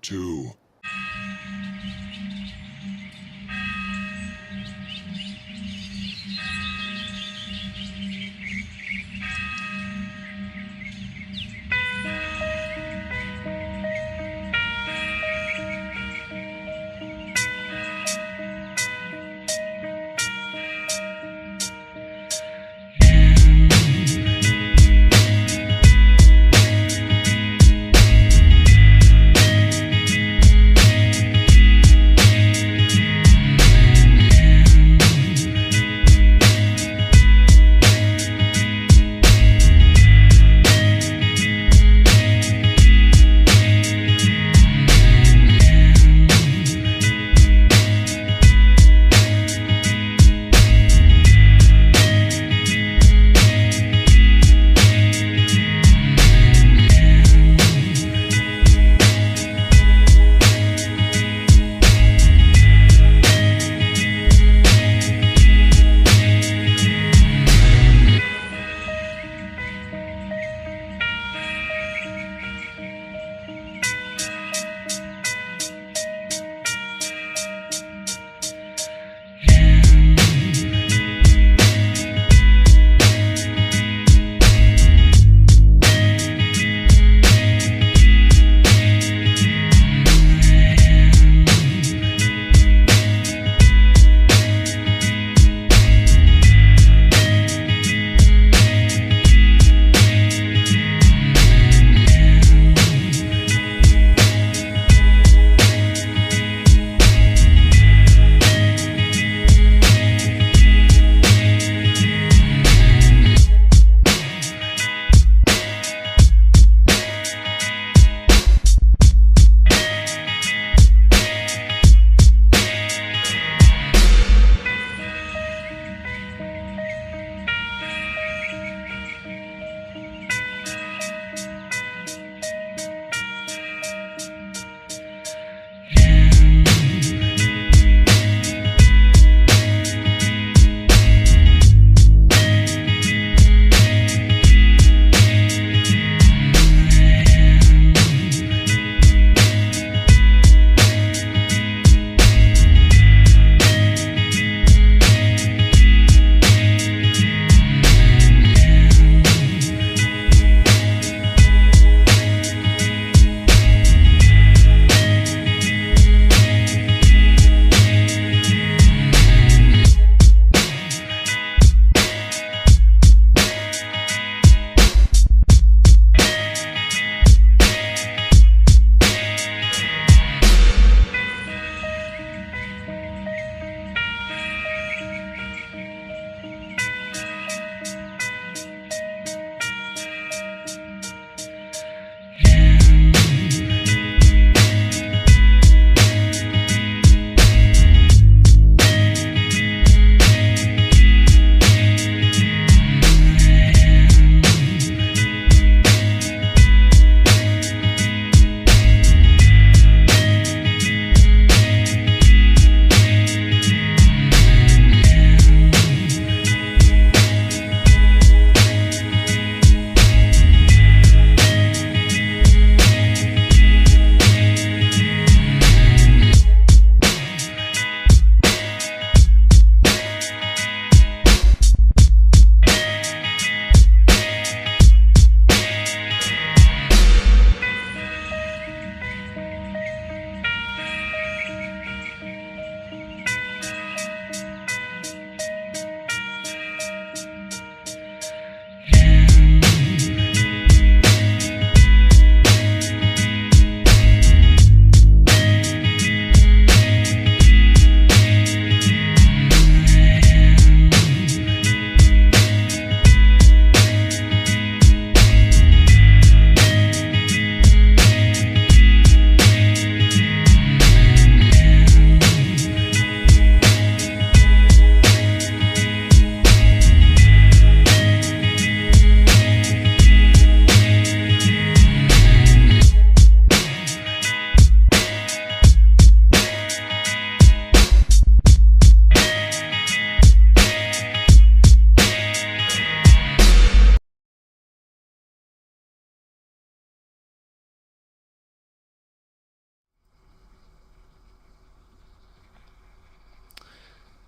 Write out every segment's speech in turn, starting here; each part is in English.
too.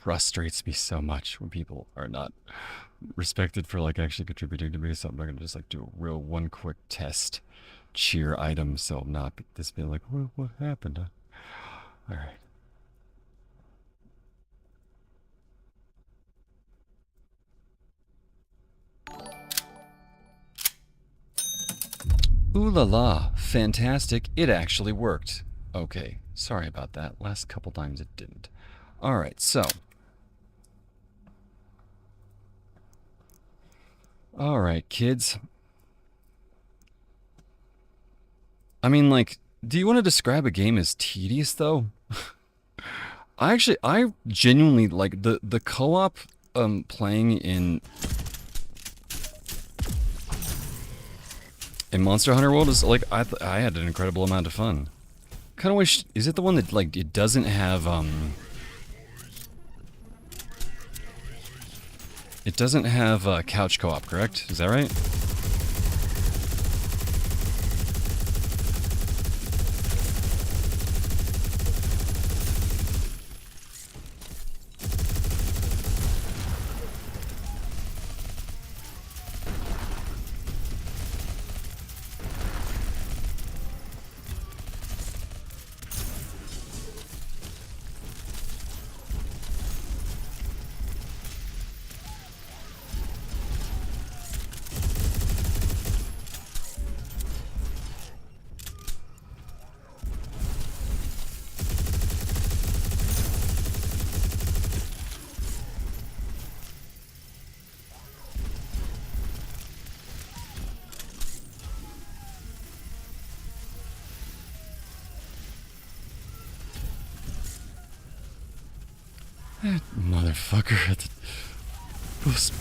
frustrates me so much when people are not respected for like actually contributing to me. So I'm not gonna just like do a real one quick test cheer item, so I'm not this being like, what happened? All right. Ooh la la, fantastic, it actually worked. Okay, sorry about that. Last couple times it didn't. Alright, so. Alright, kids. I mean, like, do you want to describe a game as tedious, though? I genuinely, like, the co-op, playing in Monster Hunter World is, like, I had an incredible amount of fun. Kind of wish, is it the one that, like, it doesn't have, it doesn't have, couch co-op, correct? Is that right? That motherfucker had the most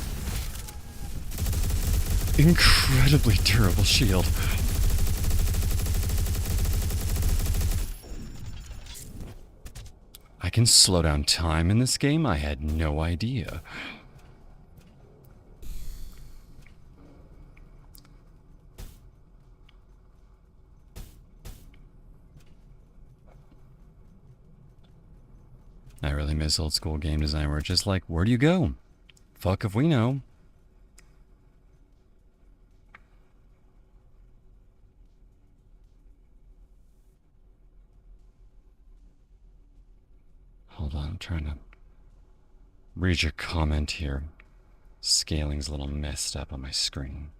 incredibly durable shield. I can slow down time in this game? I had no idea. I really miss old school game design where it's just like, where do you go? Fuck if we know. Hold on, I'm trying to read your comment here. Scaling's a little messed up on my screen.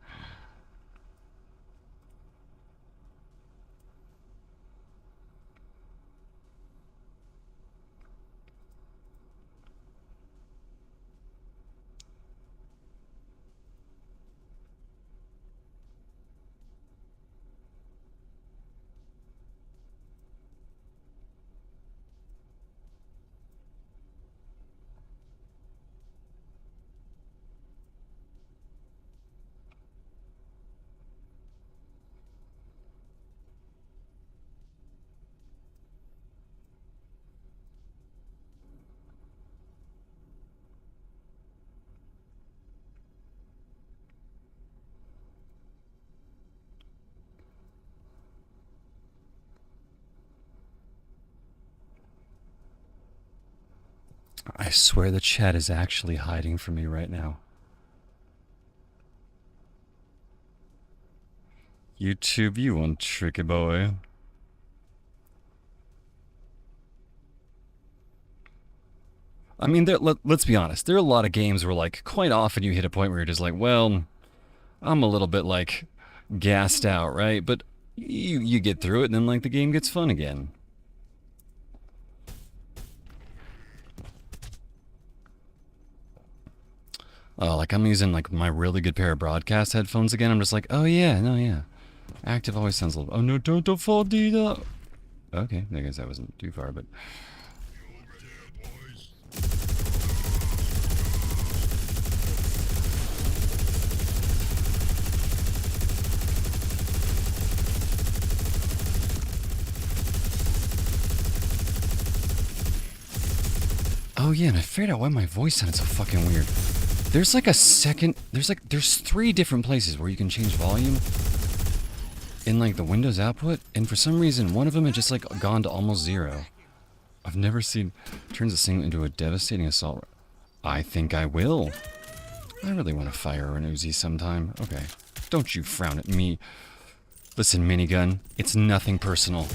I swear the chat is actually hiding from me right now. YouTube, you one tricky boy. I mean, let's be honest. There are a lot of games where, like, quite often you hit a point where you're just like, well, I'm a little bit, like, gassed out, right? But you get through it, and then, like, the game gets fun again. Oh, like, I'm using, like, my really good pair of broadcast headphones again. I'm just like, oh, yeah, no, yeah. Active always sounds a little... Oh, no, don't fall, Dita. Okay, I guess that wasn't too far, but... Oh, yeah, and I figured out why my voice sounded so fucking weird. There's like a second... There's 3 different places where you can change volume in, like, the Windows output, and for some reason, one of them had just, like, gone to almost 0. I've never seen turns a single into a devastating assault. I think I will. I really want to fire an Uzi sometime. Okay. Don't you frown at me. Listen, minigun, it's nothing personal.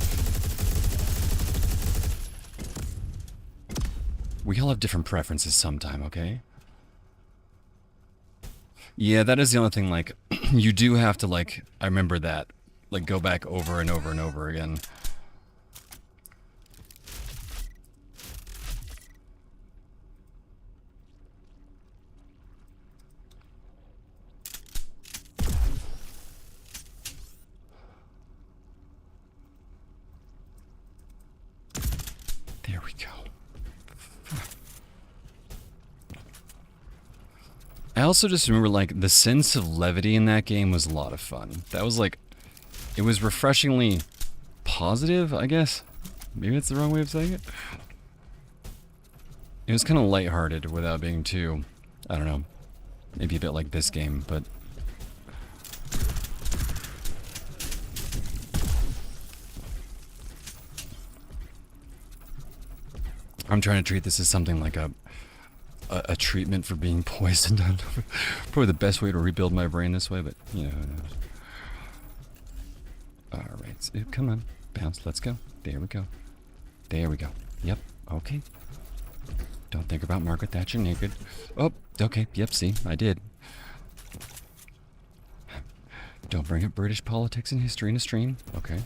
We all have different preferences sometime, okay? Yeah, that is the only thing, like, you do have to, like, I remember that, like, go back over and over and over again. There we go. I also just remember, like, the sense of levity in that game was a lot of fun. That was, like, it was refreshingly positive, I guess. Maybe that's the wrong way of saying it. It was kind of lighthearted without being too, I don't know, maybe a bit like this game, but... I'm trying to treat this as something like a treatment for being poisoned. Probably the best way to rebuild my brain this way, but, you know, who knows. Alright, so, come on. Bounce, let's go. There we go. There we go. Yep, okay. Don't think about Margaret Thatcher naked. Oh, okay, yep, see, I did. Don't bring up British politics and history in a stream. Okay.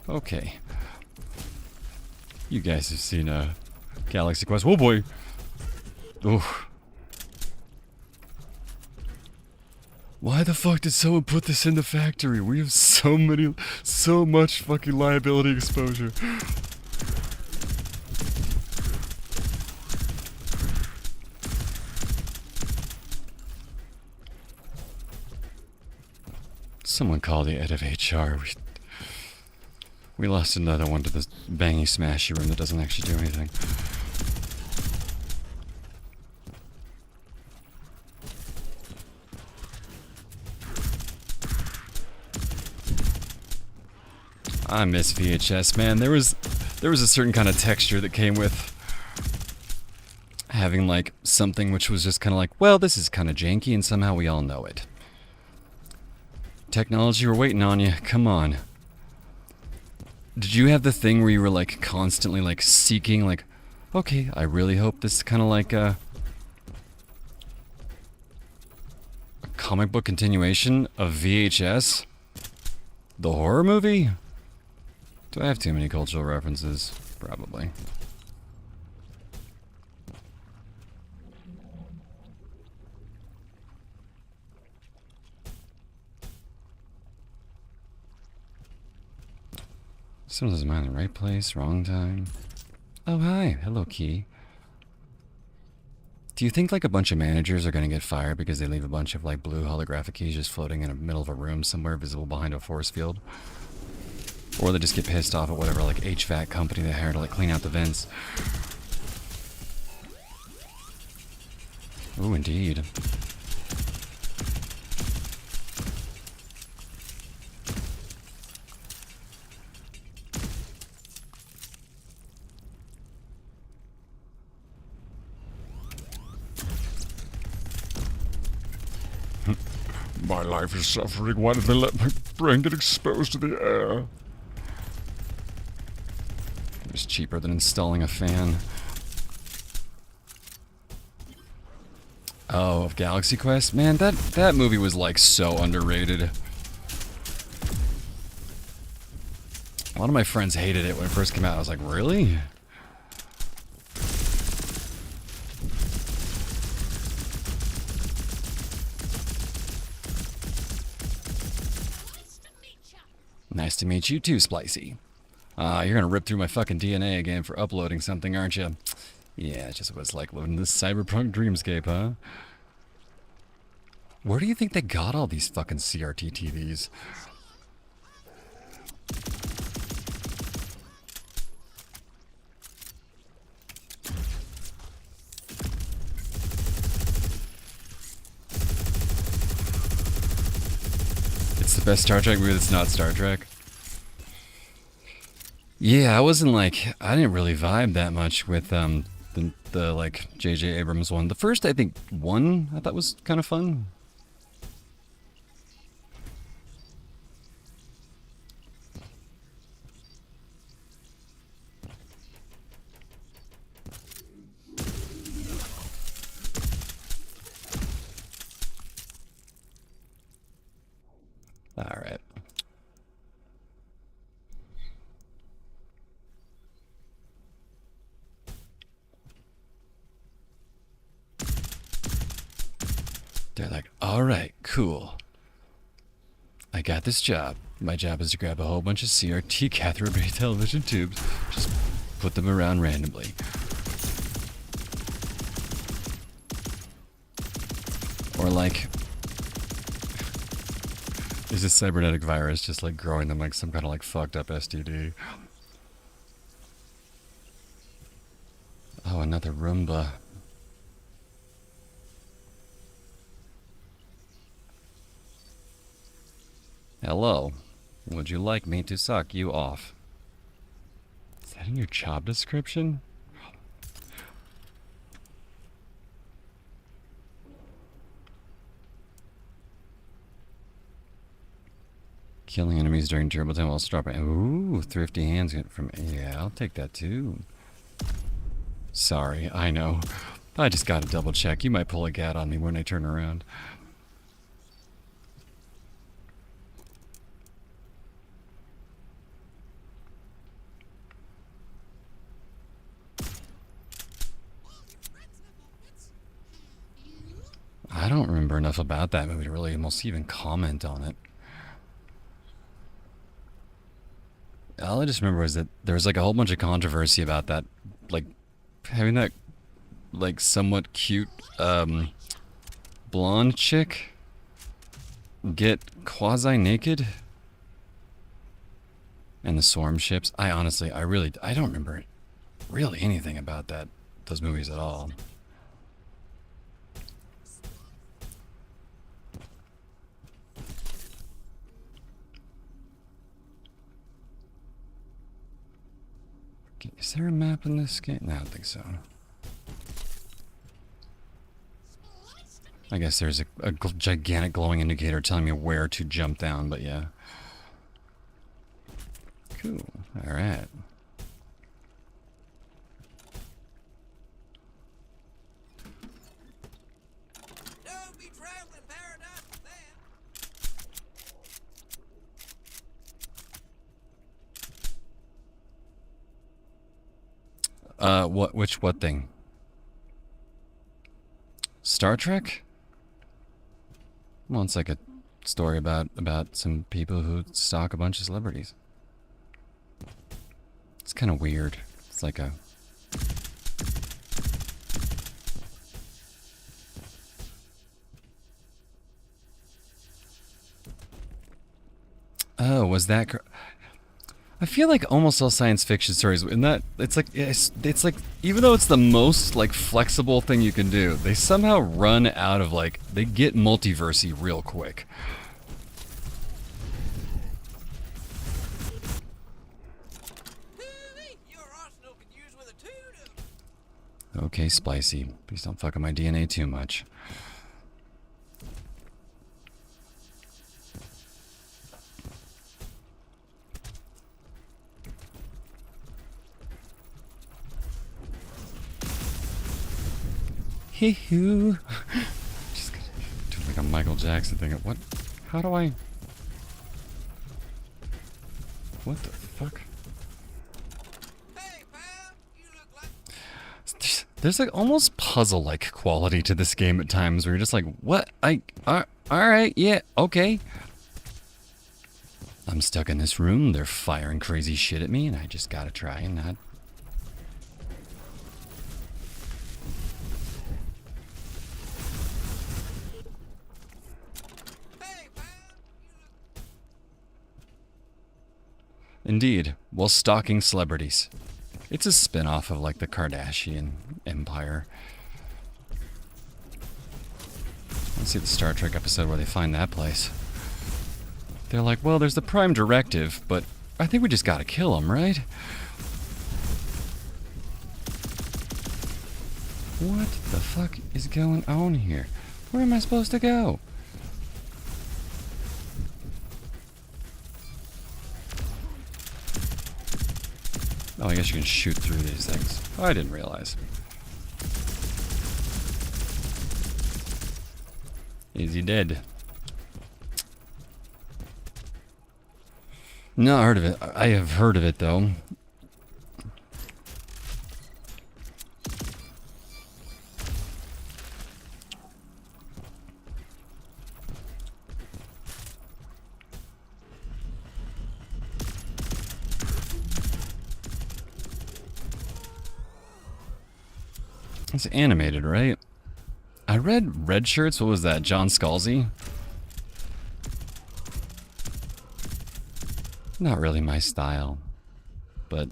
Okay. You guys have seen Galaxy Quest. Oh boy! Oof. Why the fuck did someone put this in the factory? We have so much fucking liability exposure. Someone call the head of HR. We lost another one to this bangy smashy room that doesn't actually do anything. I miss VHS, man. There was a certain kind of texture that came with having like something which was just kind of like, well, this is kind of janky and somehow we all know it. Technology, we're waiting on you. Come on. Did you have the thing where you were like constantly like seeking like, okay, I really hope this is kind of like a comic book continuation of VHS? The horror movie? Do I have too many cultural references? Probably. Someone's mind in the right place, wrong time. Oh, hi. Hello, Key. Do you think like a bunch of managers are going to get fired because they leave a bunch of like blue holographic keys just floating in the middle of a room somewhere visible behind a force field? Or they just get pissed off at whatever like HVAC company they hire to like clean out the vents? Ooh, indeed. My life is suffering. Why did they let my brain get exposed to the air? It's cheaper than installing a fan. Oh, of Galaxy Quest? Man, that movie was like so underrated. A lot of my friends hated it when it first came out. I was like, really? Nice to meet you too, Splicey. You're gonna rip through my fucking DNA again for uploading something, aren't you? Yeah, it's just what it's like living this cyberpunk dreamscape, huh? Where do you think they got all these fucking CRT TVs? Best Star Trek movie that's not Star Trek. Yeah, I wasn't like, I didn't really vibe that much with the like J.J. Abrams one. The first, I think, one I thought was kind of fun. All right. They're like, all right, cool. I got this job. My job is to grab a whole bunch of CRT cathode ray television tubes, just put them around randomly. Or like, there's a cybernetic virus just like growing them like some kind of like fucked up STD. Oh, another Roomba. Hello. Would you like me to suck you off? Is that in your job description? Killing enemies during turbo time while stopping. Ooh, thrifty hands from. Yeah, I'll take that too. Sorry, I know. I just gotta double check. You might pull a gat on me when I turn around. I don't remember enough about that movie to really almost even comment on it. All I just remember was that there was like a whole bunch of controversy about that, like having that like somewhat cute blonde chick get quasi-naked and the swarm ships. I honestly, I don't remember really anything about those movies at all. Is there a map in this game? No, I don't think so. I guess there's a gigantic glowing indicator telling me where to jump down, but yeah. Cool. Alright. Don't be traveling paradise with that. What thing? Star Trek? Well, it's like a story about some people who stalk a bunch of celebrities. It's kind of weird. It's like a... Oh, was that... I feel like almost all science fiction stories, in that it's like even though it's the most like flexible thing you can do, they somehow run out of like they get multiversey real quick. Okay, Spicy, please don't fuck up my DNA too much. Hee-hoo. Just gonna do like a Michael Jackson thing. What? How do I... What the fuck? Hey, pal, you look like... There's like almost puzzle-like quality to this game at times where you're just like, what? Alright, yeah, okay. I'm stuck in this room, they're firing crazy shit at me, and I just gotta try and not... Indeed, while stalking celebrities. It's a spin-off of like the Kardashian empire. Let's see the Star Trek episode where they find that place. They're like, well, there's the Prime Directive, but I think we just gotta kill him, right? What the fuck is going on here? Where am I supposed to go? Oh, I guess you can shoot through these things. Oh, I didn't realize. Is he dead? Not heard of it. I have heard of it, though. It's animated, right? I read Red Shirts. What was that? John Scalzi? Not really my style. But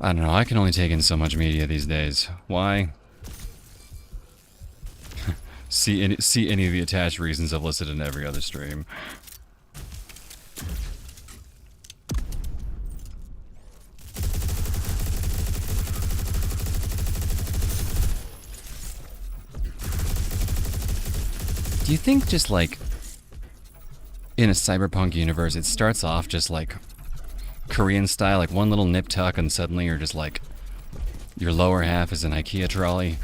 I don't know. I can only take in so much media these days. Why? see any of the attached reasons I've listed in every other stream. Do you think just like in a cyberpunk universe it starts off just like Korean style, like one little nip tuck and suddenly you're just like your lower half is an IKEA trolley?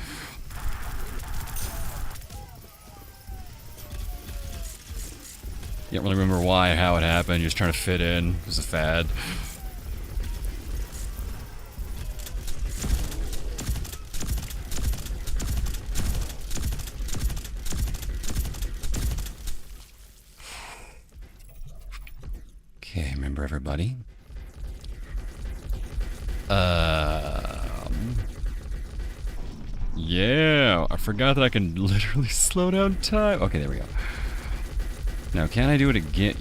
You don't really remember why, how it happened, you're just trying to fit in, it was a fad. Okay, remember everybody. Yeah, I forgot that I can literally slow down time. Okay, there we go. Now, can I do it again?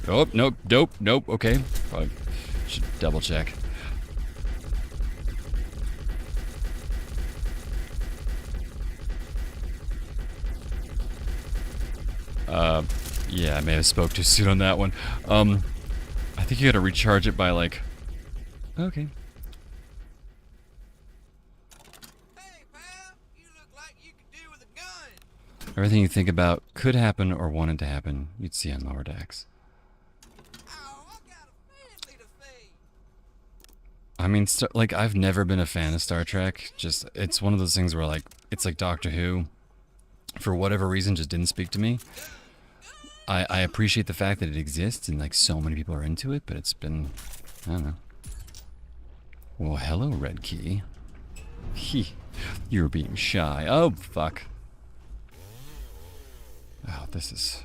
Oh, nope, nope, okay. Probably should double check. Yeah, I may have spoke too soon on that one. I think you gotta recharge it by like... Okay. Hey, pal, you look like you could do with a gun. Everything you think about could happen or wanted to happen, you'd see on lower decks. Oh, I got a family to feed. I mean, like, I've never been a fan of Star Trek. Just, it's one of those things where, like, it's like Doctor Who. For whatever reason, just didn't speak to me. I appreciate the fact that it exists and, like, so many people are into it, but it's been, I don't know. Well, hello, Red Key. You're being shy. Oh, fuck. Oh, this is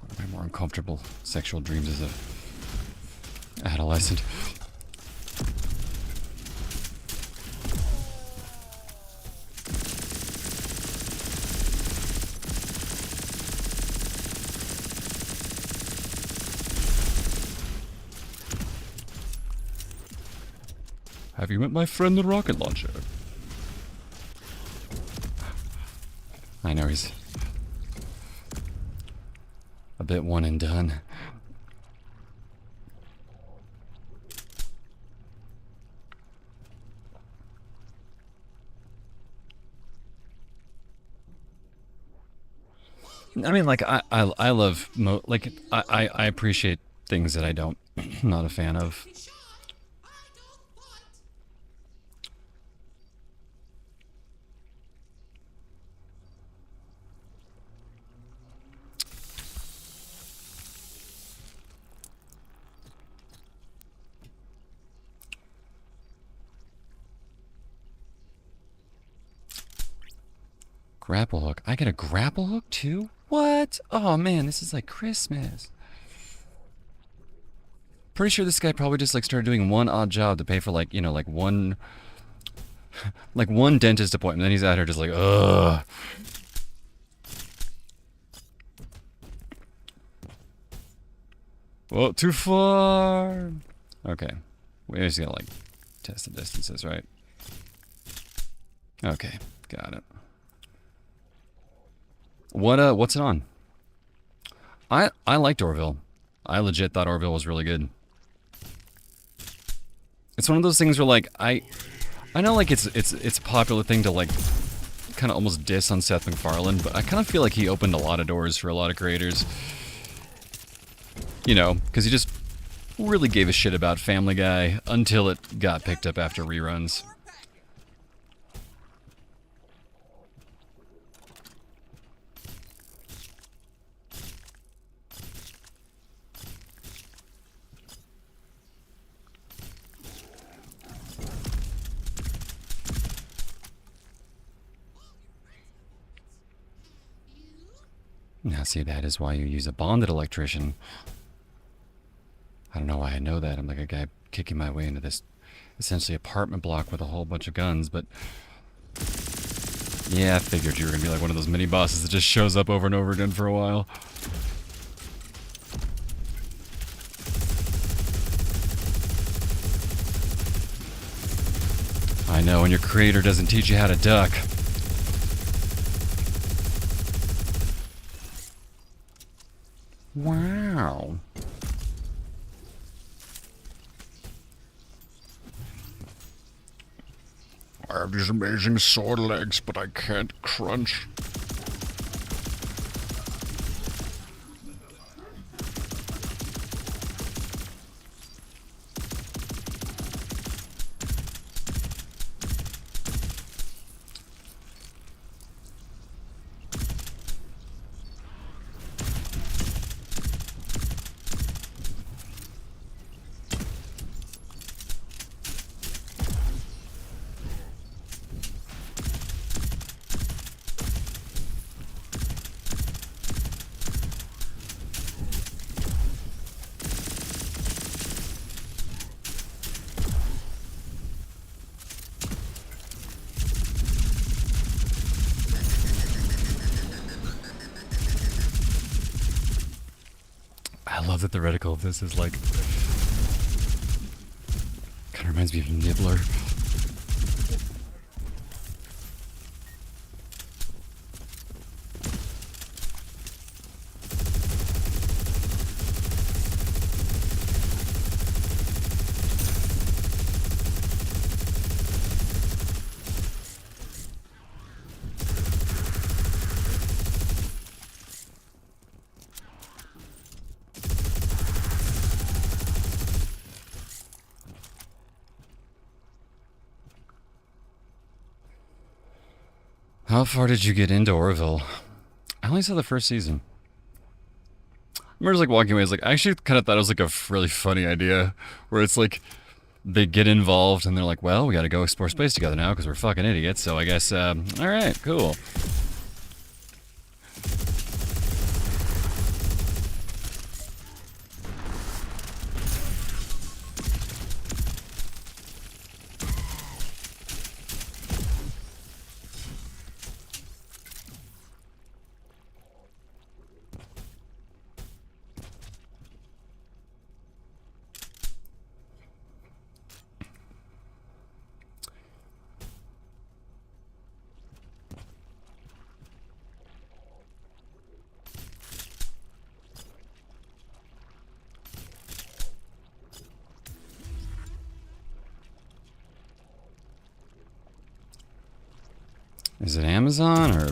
one of my more uncomfortable sexual dreams as a adolescent. Have you met my friend the rocket launcher? I know he's a bit one and done. I mean, like, I love, I appreciate things that I don't, not a fan of. Grapple hook. I get a grapple hook too? What? Oh man, this is like Christmas. Pretty sure this guy probably just like started doing one odd job to pay for like, you know, like one dentist appointment. Then he's out here just like, ugh. Well, too far. Okay. We just gotta like test the distances, right? Okay, got it. What's it on? I liked Orville. I legit thought Orville was really good. It's one of those things where like I know like it's a popular thing to like kind of almost diss on Seth MacFarlane, but I kind of feel like he opened a lot of doors for a lot of creators. You know, because he just really gave a shit about Family Guy until it got picked up after reruns. Now see, that is why you use a bonded electrician. I don't know why I know that. I'm like a guy kicking my way into this essentially apartment block with a whole bunch of guns, but yeah, I figured you were gonna be like one of those mini bosses that just shows up over and over again for a while. I know, and your creator doesn't teach you how to duck. Wow. I have these amazing sword legs, but I can't crunch. I love that the reticle of this is like... kind of reminds me of Nibbler. How far did you get into Orville? I only saw the first season. I remember just like walking away, I was like, I actually kind of thought it was like a really funny idea, where it's like, they get involved and they're like, well, we gotta go explore space together now because we're fucking idiots, so I guess, alright, cool. Is it Amazon, or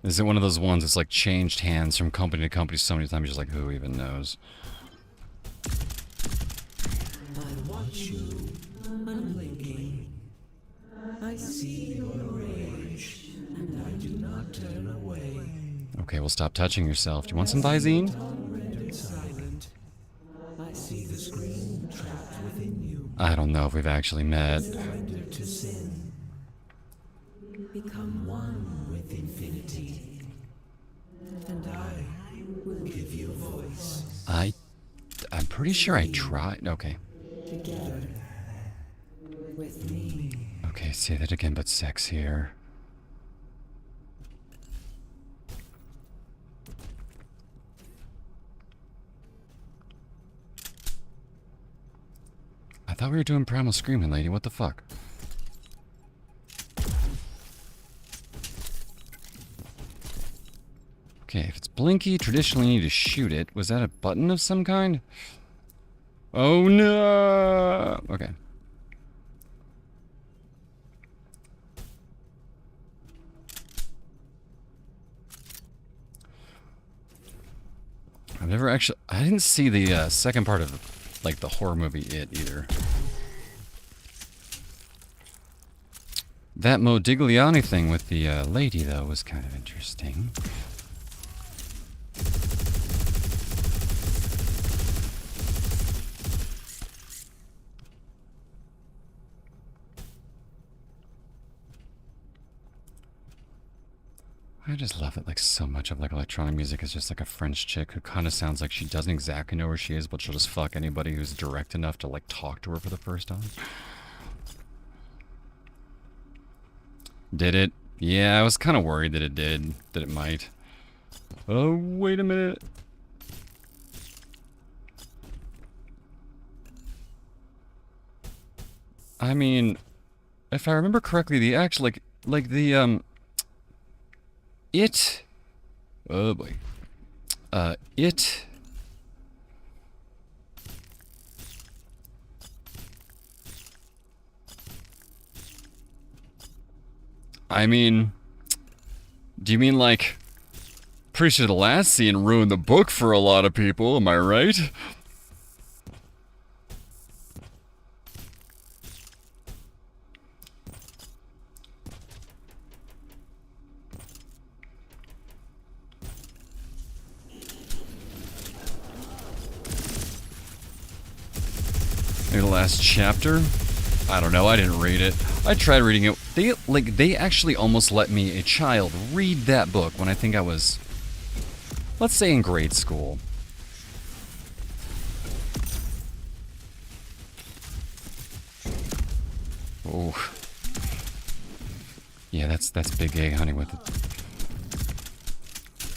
is it one of those ones that's like changed hands from company to company so many times, just like, who even knows? I watch you unblinking. I see your rage, and I do not turn away. Okay, well, stop touching yourself. Do you want some Visine? Rendered silent. I see the scream trapped within you. I don't know if we've actually met. Surrender to sin. Become one with infinity. And I will give you a voice. I'm pretty sure I tried. Okay. Together. With me. Okay, say that again, but sexier. I thought we were doing Primal Screaming, lady. What the fuck? Okay, if it's Blinky, traditionally you need to shoot it. Was that a button of some kind? Oh no! Okay. I've never actually... I didn't see the second part of, like, the horror movie It, either. That Modigliani thing with the lady, though, was kind of interesting. I just love it, like, so much of, like, electronic music is just, like, a French chick who kind of sounds like she doesn't exactly know where she is, but she'll just fuck anybody who's direct enough to, like, talk to her for the first time. Did it? Yeah, I was kind of worried that it did. That it might. Oh, wait a minute. I mean, if I remember correctly, the actual, like the, It... Oh, boy. It... I mean... Do you mean, like... Pretty sure the last scene ruined the book for a lot of people, am I right? Maybe the last chapter? I don't know, I didn't read it. I tried reading it. They actually almost let me, a child, read that book when I think I was, let's say, in grade school. Oh. Yeah, that's Big A, honey, with the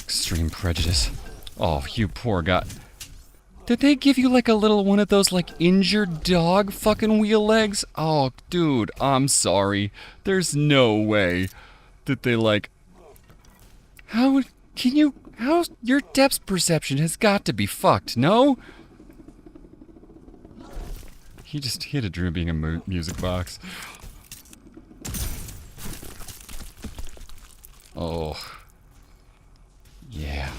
extreme prejudice. Oh, you poor guy. Did they give you like a little one of those like injured dog fucking wheel legs? Oh, dude, I'm sorry. There's no way that they like... How can you... How... Your depth perception has got to be fucked, no? He had a dream of being a music box. Oh. Yeah.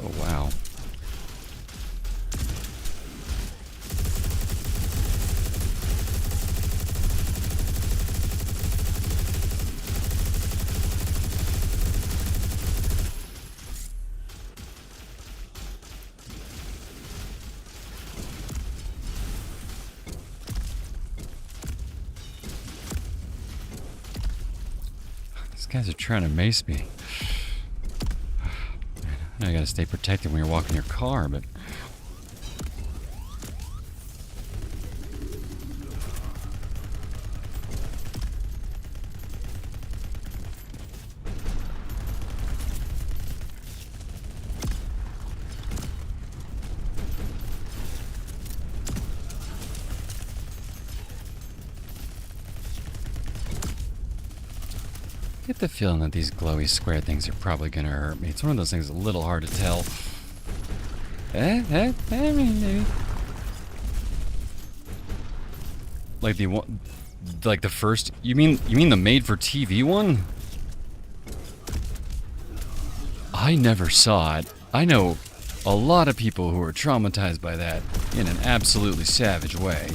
Oh, wow. These guys are trying to mace me. I know you gotta stay protected when you're walking your car, but... I get the feeling that these glowy square things are probably gonna hurt me. It's one of those things a little hard to tell. Maybe. Like the one, like the first. You mean the made-for-TV one? I never saw it. I know a lot of people who are traumatized by that in an absolutely savage way.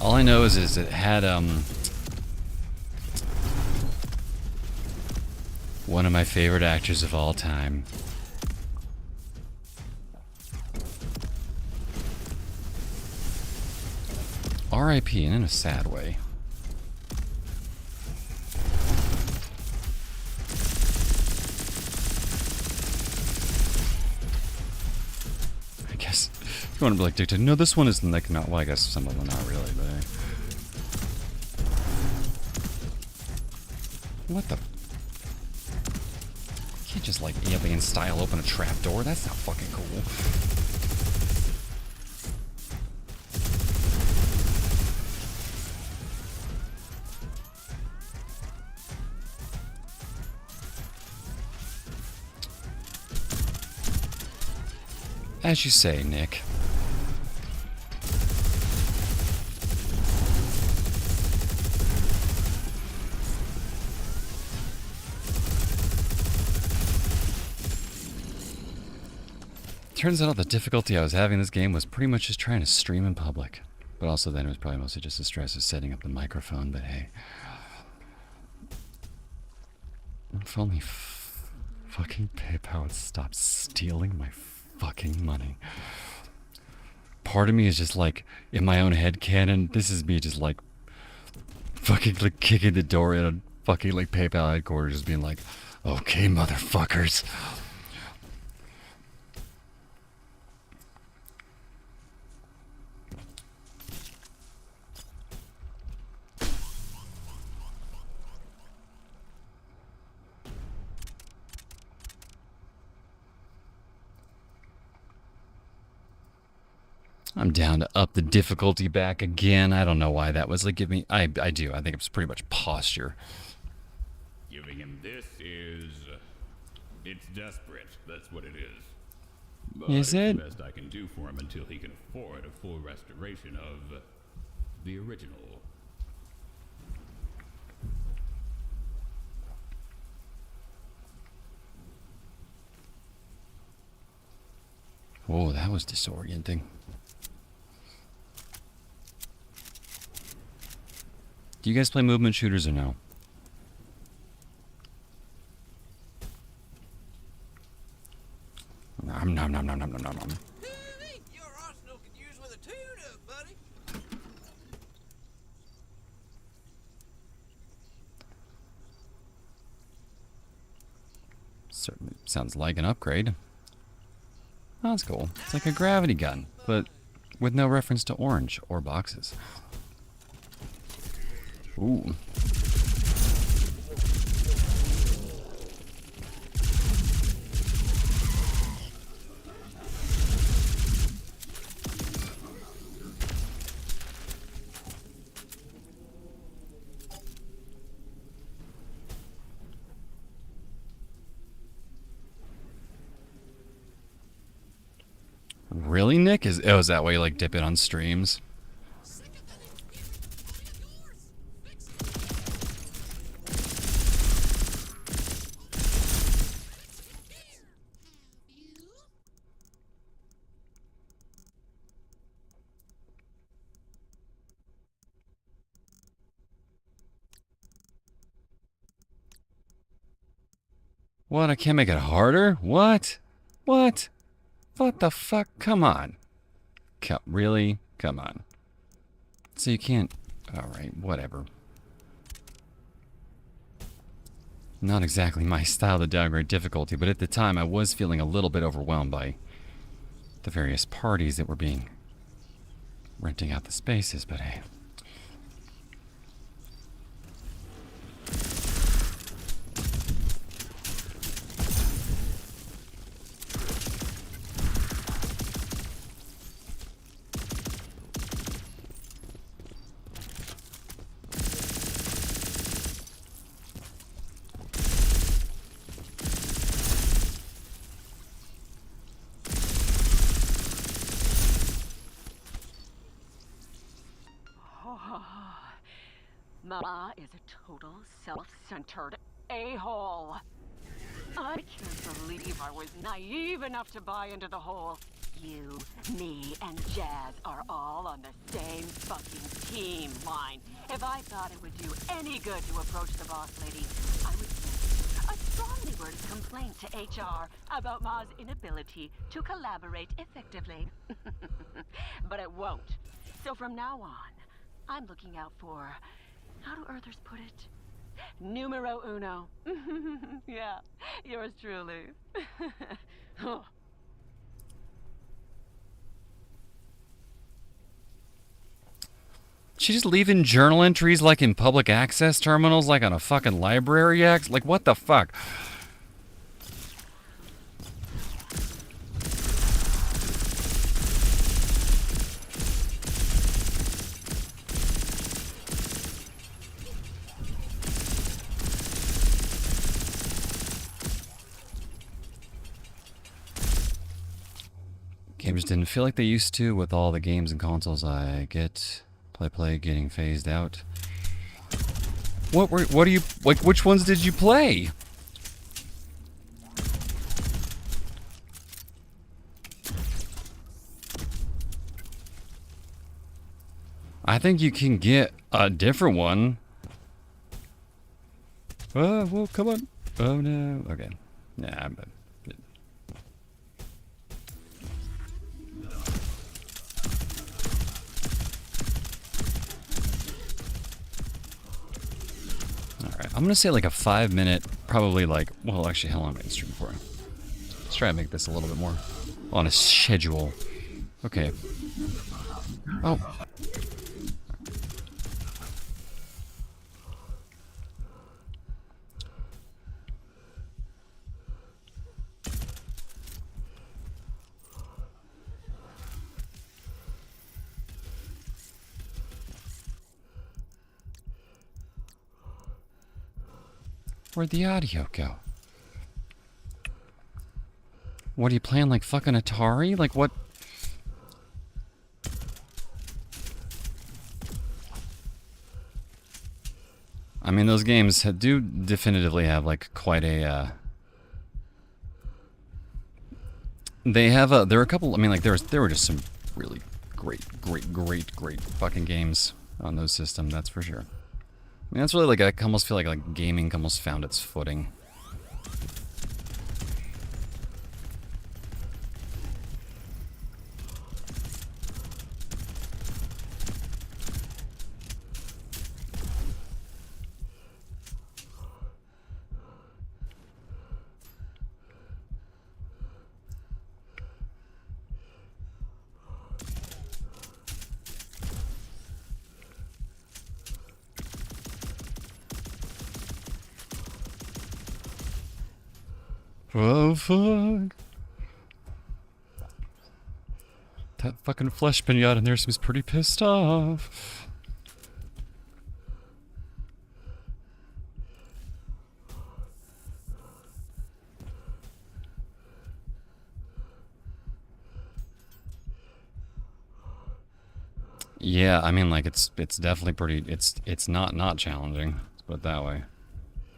All I know is it had one of my favorite actors of all time. R.I.P. and in a sad way. guess if you want to be like dictated. No, this one is like not. Well, I guess some of them not really, but. What the? You can't just like alien style open a trap door. That's not fucking cool. As you say, Nick. Turns out the difficulty I was having in this game was pretty much just trying to stream in public. But also then it was probably mostly just the stress of setting up the microphone, but hey. If only fucking PayPal would stop stealing my fucking money. Part of me is just like, in my own head canon, this is me just like fucking like kicking the door in on fucking like PayPal headquarters, just being like, okay, motherfuckers. I'm down to up the difficulty back again. I don't know why that was like, give me, I do. I think it's pretty much posture. Giving him this is... it's desperate, that's what it is. But Is it's it? the best I can do for him until he can afford a full restoration of the original. Whoa, that was disorienting. Do you guys play movement shooters or no? Nom nom nom nom nom nom nom. Hey, your arsenal could use with a tune-up, buddy. Certainly sounds like an upgrade. Oh, that's cool. It's like a gravity gun, but with no reference to orange or boxes. Ooh. Really, Nick? Is that why you like dip it on streams? What? I can't make it harder? What? What? What the fuck? Come on. Really? Come on. So you can't... Alright, whatever. Not exactly my style to downgrade difficulty, but at the time I was feeling a little bit overwhelmed by the various parties that were renting out the spaces, but hey. Mama is a total self-centered a-hole. I can't believe I was naive enough to buy into the whole you, me, and Jazz are all on the same fucking team line. If I thought it would do any good to approach the boss lady, I would send a strongly worded complaint to HR about Ma's inability to collaborate effectively. But it won't. So from now on, I'm looking out for... how do Earthers put it? Numero uno. Yeah, yours truly. Oh. She just leaving journal entries like in public access terminals, like on a fucking library like what the fuck? Games didn't feel like they used to with all the games and consoles I get. Play getting phased out. What do you like? Which ones did you play? I think you can get a different one. Oh, well, come on. Oh no. Okay. Nah, but. I'm gonna say like a 5-minute, probably like, well, actually, how long am I gonna stream for? Let's try and make this a little bit more on a schedule. Okay. Oh. Where'd the audio go? What are you playing, like fucking Atari? Like what? I mean, those games do definitively have like quite a. They have a. There are a couple. I mean, like there were just some really great fucking games on those systems. That's for sure. I mean, that's really like, I almost feel like gaming almost found its footing. Oh, fuck. That fucking flesh pinata in there seems pretty pissed off. Yeah, I mean, like, it's definitely pretty, it's not challenging. Let's put it that way.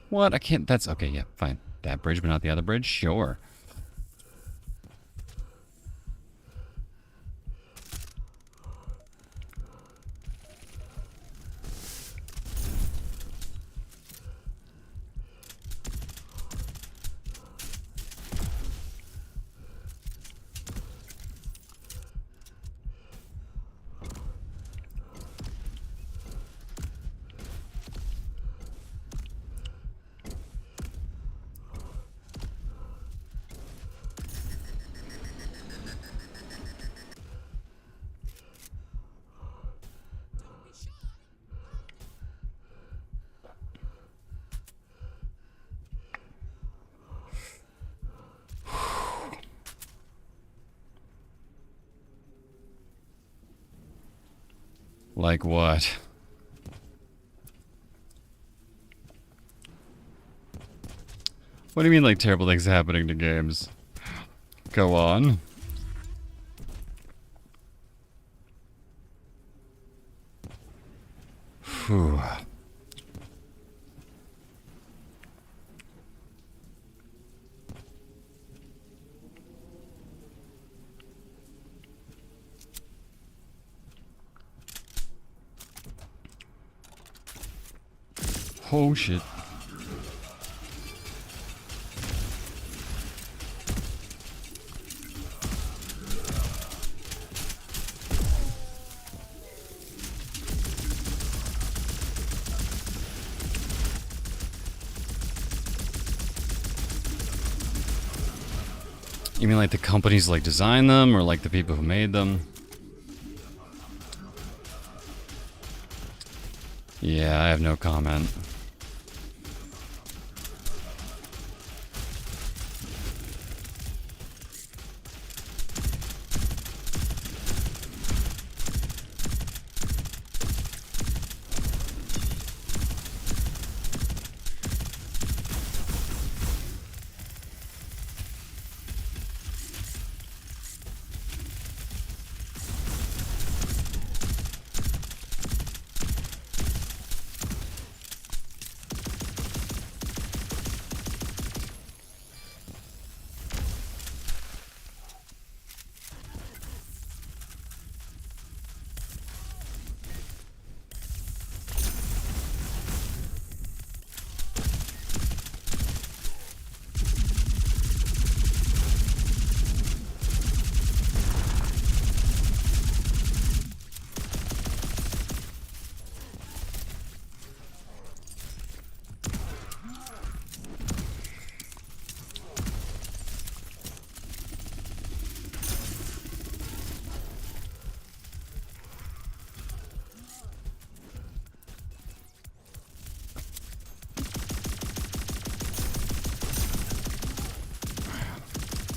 What? I can't, that's, okay, yeah, fine. That bridge, but not the other bridge? Sure. Like what? What do you mean, like, terrible things happening to games? Go on. Whew. Oh shit. You mean like the companies like design them, or like the people who made them? Yeah, I have no comment.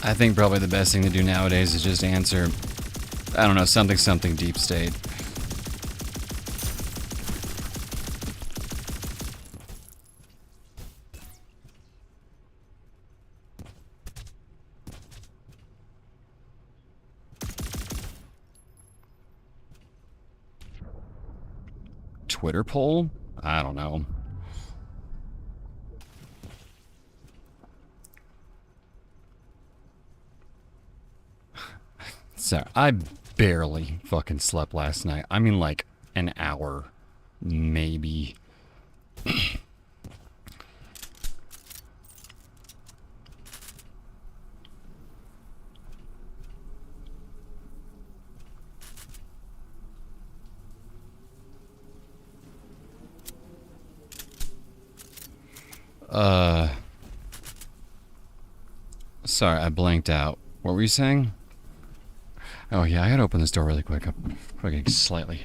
I think probably the best thing to do nowadays is just answer, I don't know, something deep state. Twitter poll? I don't know. So, I barely fucking slept last night. I mean, like, an hour. Maybe. Sorry, I blanked out. What were you saying? Oh yeah, I gotta open this door really quick. I'm fucking slightly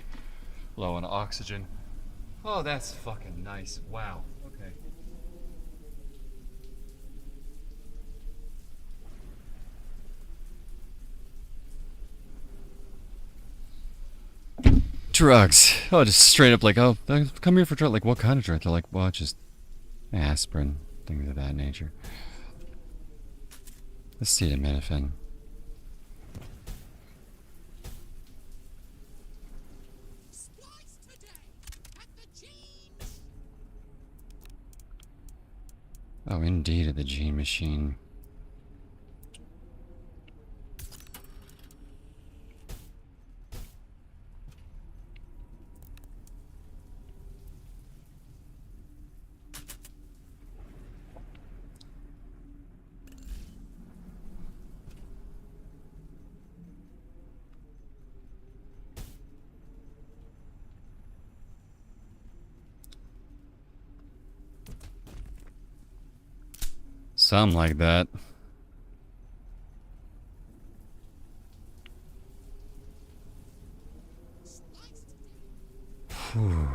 low on oxygen. Oh, that's fucking nice. Wow. Okay. Drugs. Oh, just straight up like, oh, come here for drugs. Like, what kind of drug? They're like, well, just aspirin, things of that nature. Acetaminophen. Oh, indeed, at the Gene Machine. Something like that. Whew.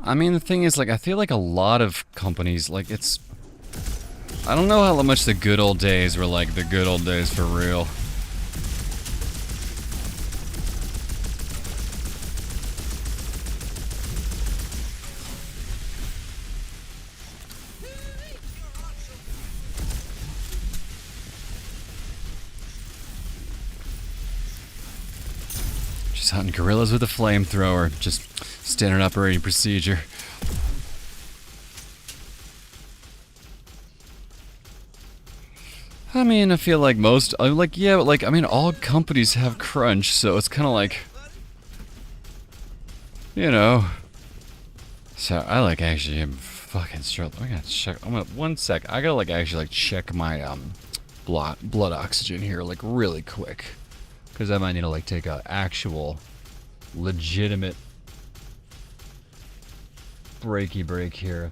I mean, the thing is, like, I feel like a lot of companies, like, it's... I don't know how much the good old days were like the good old days for real. Just hunting gorillas with a flamethrower, just standard operating procedure. I mean, I feel like most, like, yeah, but like, I mean, all companies have crunch, so it's kind of like, you know. So I like actually am fucking straight. I gotta check. I'm gonna 1 sec. I gotta like actually like check my blood oxygen here like really quick, because I might need to like take a actual legitimate breaky break here.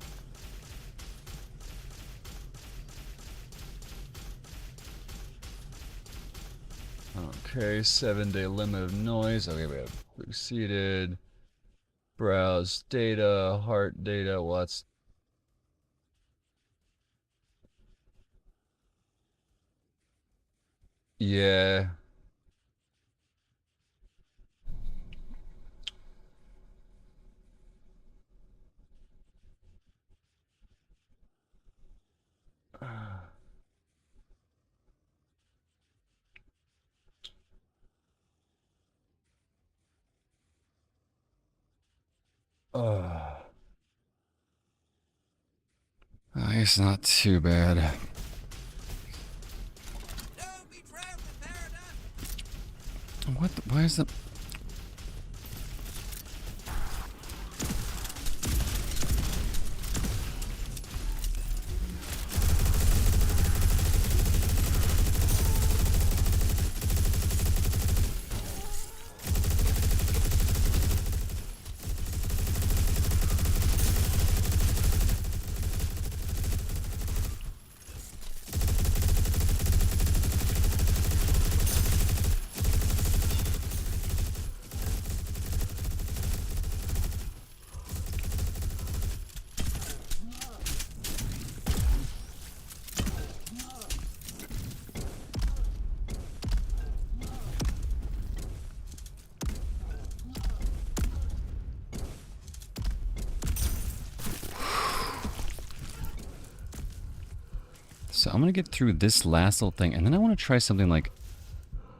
Okay, 7-day limit of noise. Okay, we have preceded. Browse data, heart data. Well, that's. Yeah. It's not too bad. Don't be trapped in paradise. What? Why is the? So I'm gonna get through this last little thing, and then I want to try something like.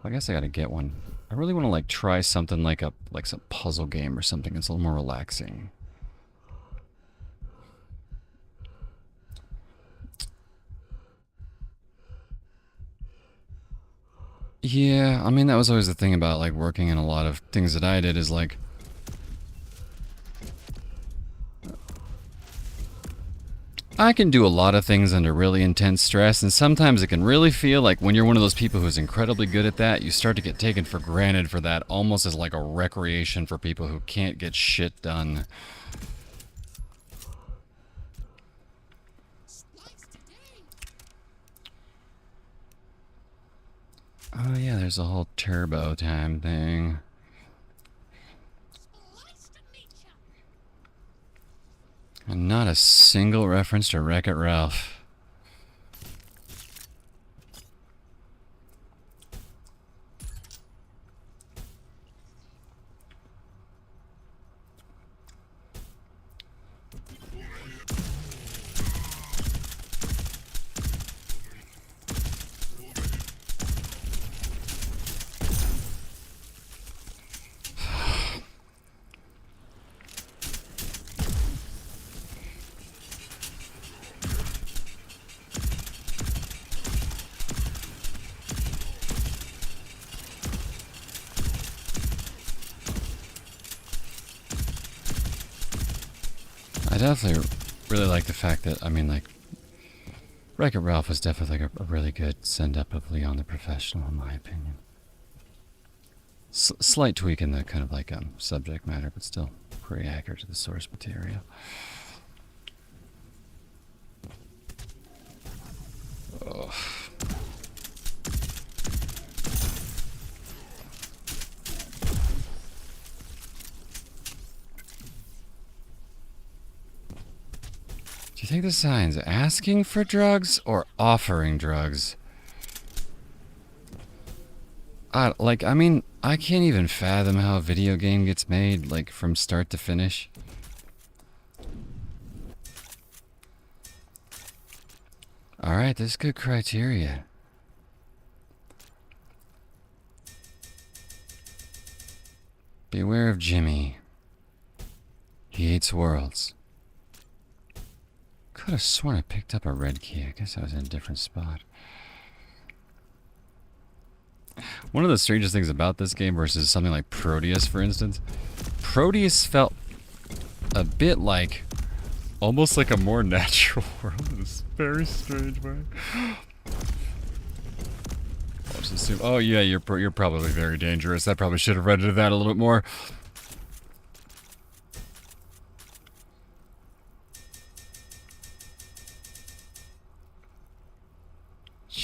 I guess I gotta get one. I really want to like try something like some puzzle game or something. It's a little more relaxing. Yeah, I mean that was always the thing about like working in a lot of things that I did is like. I can do a lot of things under really intense stress, and sometimes it can really feel like when you're one of those people who's incredibly good at that, you start to get taken for granted for that, almost as like a recreation for people who can't get shit done. Oh yeah, there's a whole turbo time thing. And not a single reference to Wreck-It Ralph. I definitely really like the fact that, I mean, like, Wreck-It Ralph was definitely like a really good send-up of Leon the Professional, in my opinion. Slight tweak in the kind of like subject matter, but still pretty accurate to the source material. Oh. Do you think the sign's asking for drugs or offering drugs? I mean, I can't even fathom how a video game gets made, like, from start to finish. Alright, that's good criteria. Beware of Jimmy. He eats worlds. Could have sworn I picked up a red key. I guess I was in a different spot. One of the strangest things about this game versus something like Proteus, for instance, Proteus felt a bit like, almost like a more natural world in this very strange way. I'll just assume, oh yeah, you're probably very dangerous. I probably should have read into that a little bit more.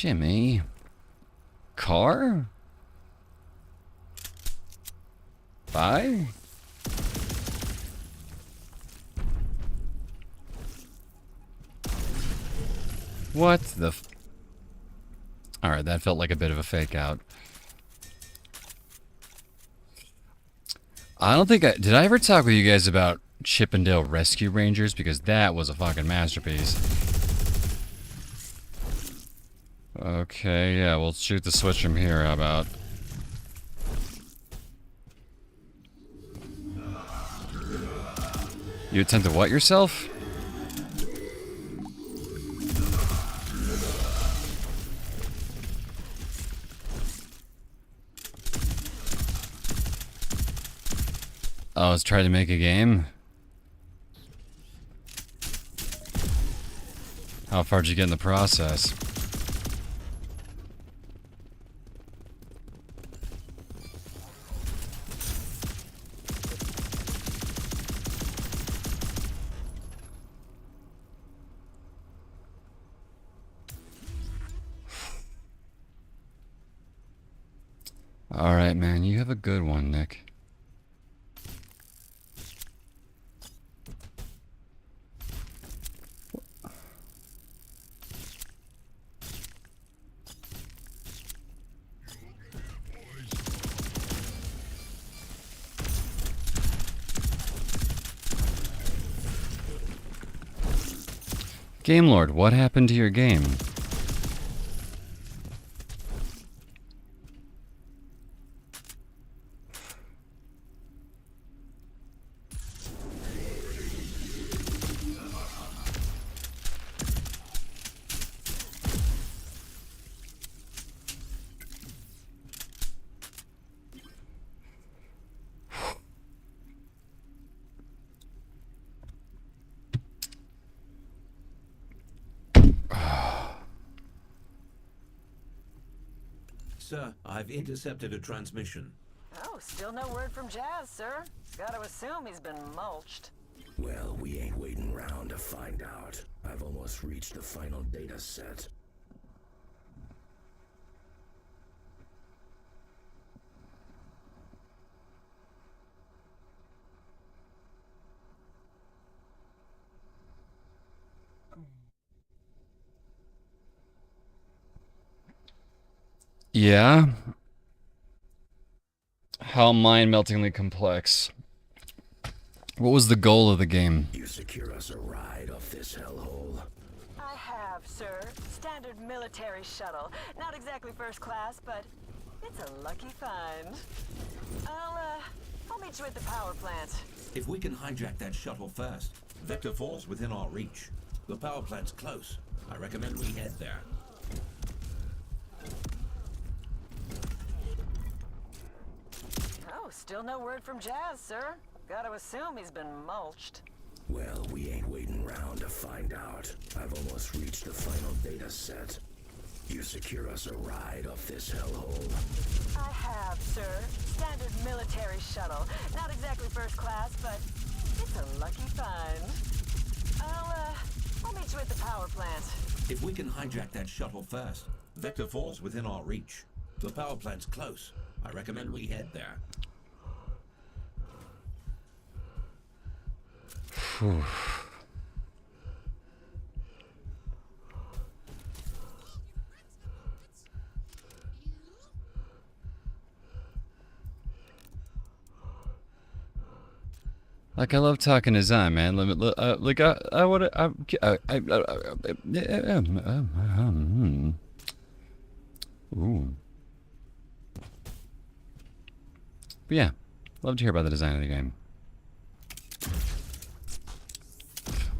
Jimmy. Car? Bye? What the f... Alright, that felt like a bit of a fake out. I don't think I... Did I ever talk with you guys about Chippendale Rescue Rangers? Because that was a fucking masterpiece. Okay, yeah, we'll shoot the switch from here, how about? You attempt to what yourself? Oh, let's try to make a game? How far did you get in the process? Alright, man, you have a good one, Nick. Game Lord, what happened to your game? Sir, I've intercepted a transmission. Oh, still no word from Jazz, sir. Gotta assume he's been mulched. Well, we ain't waiting around to find out. I've almost reached the final data set. Yeah? How mind-meltingly complex. What was the goal of the game? You secure us a ride off this hellhole. I have, sir. Standard military shuttle. Not exactly first class, but it's a lucky find. I'll meet you at the power plant. If we can hijack that shuttle first, Vector 4's within our reach. The power plant's close. I recommend we head there. Oh, still no word from Jazz, sir. Gotta assume he's been mulched. Well, we ain't waiting around to find out. I've almost reached the final data set. You secure us a ride off this hellhole. I have, sir. Standard military shuttle. Not exactly first class, but it's a lucky find. I'll meet you at the power plant. If we can hijack that shuttle first, Vector 4's within our reach. The power plant's close. I recommend we head there. Whew. Like, I love talking to Zion, man. Like, I would, ooh. But yeah, love to hear about the design of the game.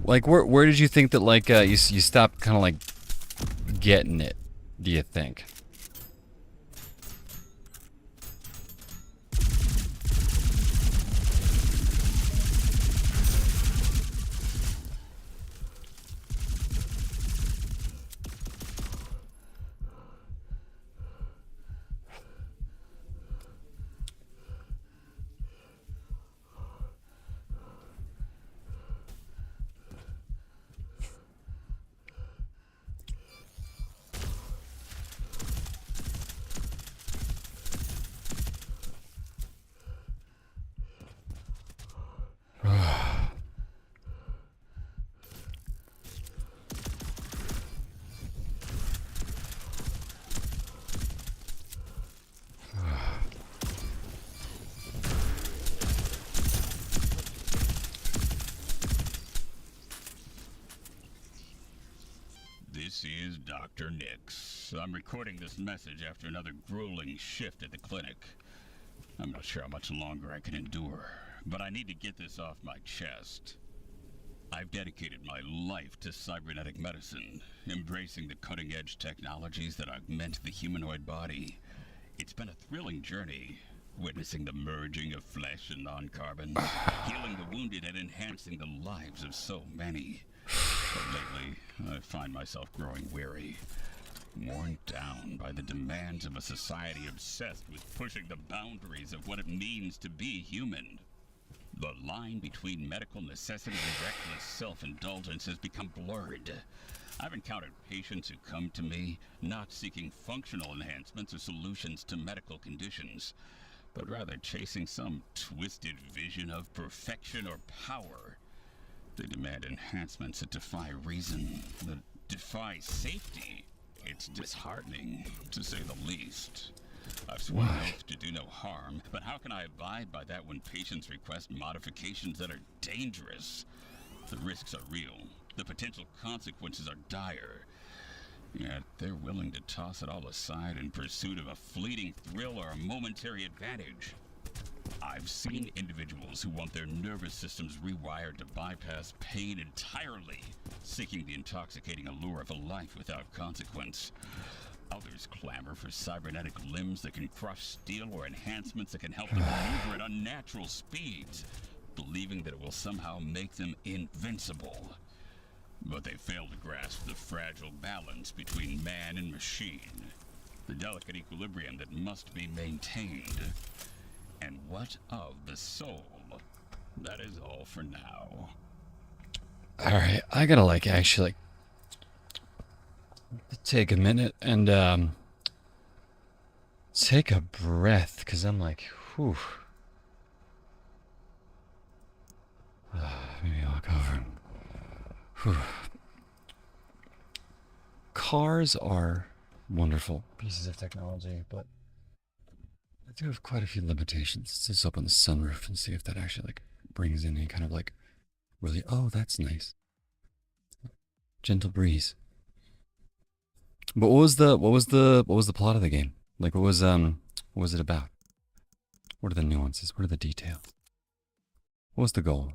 Like, where did you think that, like, you stopped kind of, like, getting it, do you think? Dr. Nix. I'm recording this message after another grueling shift at the clinic. I'm not sure how much longer I can endure, but I need to get this off my chest. I've dedicated my life to cybernetic medicine, embracing the cutting-edge technologies that augment the humanoid body. It's been a thrilling journey, witnessing the merging of flesh and non-carbon, healing the wounded and enhancing the lives of so many. But lately, I find myself growing weary, worn down by the demands of a society obsessed with pushing the boundaries of what it means to be human. The line between medical necessity and reckless self-indulgence has become blurred. I've encountered patients who come to me not seeking functional enhancements or solutions to medical conditions, but rather chasing some twisted vision of perfection or power. They demand enhancements that defy reason, that defy safety. It's disheartening, to say the least. I've sworn an oath to do no harm, but how can I abide by that when patients request modifications that are dangerous? The risks are real. The potential consequences are dire. Yet they're willing to toss it all aside in pursuit of a fleeting thrill or a momentary advantage. I've seen individuals who want their nervous systems rewired to bypass pain entirely, seeking the intoxicating allure of a life without consequence. Others clamor for cybernetic limbs that can crush steel or enhancements that can help them maneuver at unnatural speeds, believing that it will somehow make them invincible. But they fail to grasp the fragile balance between man and machine, the delicate equilibrium that must be maintained. And what of the soul? That is all for now. Alright, I gotta actually take a minute and take a breath, because I'm like, whew. Maybe I'll walk over. Whew. Cars are wonderful pieces of technology, but I do have quite a few limitations. Let's just open the sunroof and see if that actually brings in any kind of really, oh, that's nice. Gentle breeze. But what was the plot of the game? What was it about? What are the nuances? What are the details? What was the goal?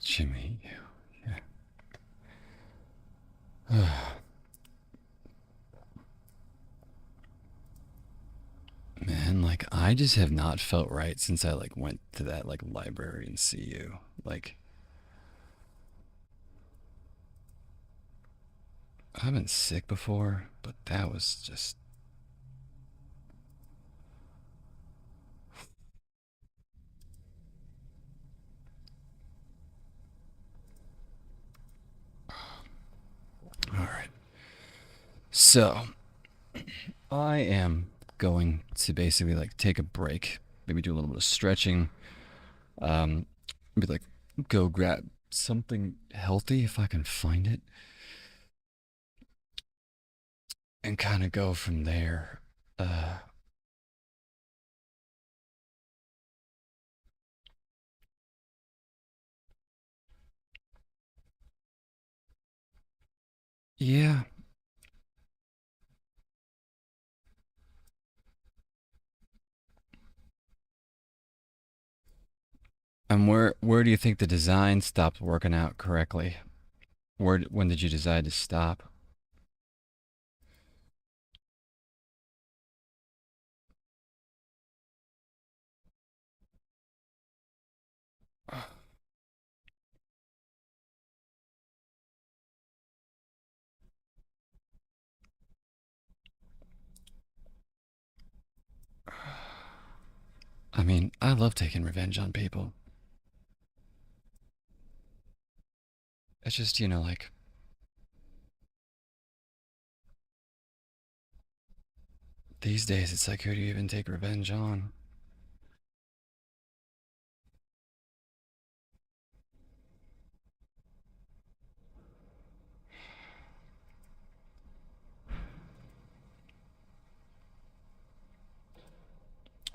Jimmy, yeah. Man, I just have not felt right since I went to that library and see you. I've been sick before, but that was just all right. So, I am going to basically take a break, maybe do a little bit of stretching, maybe go grab something healthy if I can find it, and kind of go from there. Yeah. And where do you think the design stopped working out correctly? When did you decide to stop? I mean, I love taking revenge on people. It's just, these days it's who do you even take revenge on?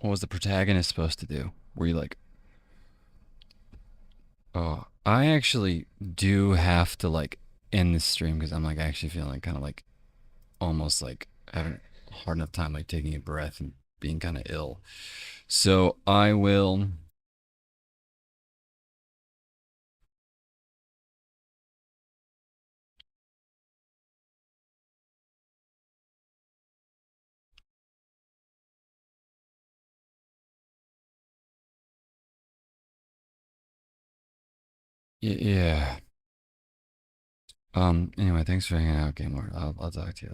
what was the protagonist supposed to do? Were you like, oh, I actually do have to like end this stream because I'm like actually feeling kind of like almost like having a hard enough time like taking a breath and being kind of ill. So I will. Yeah. Anyway, thanks for hanging out, Gamer. I'll talk to you later.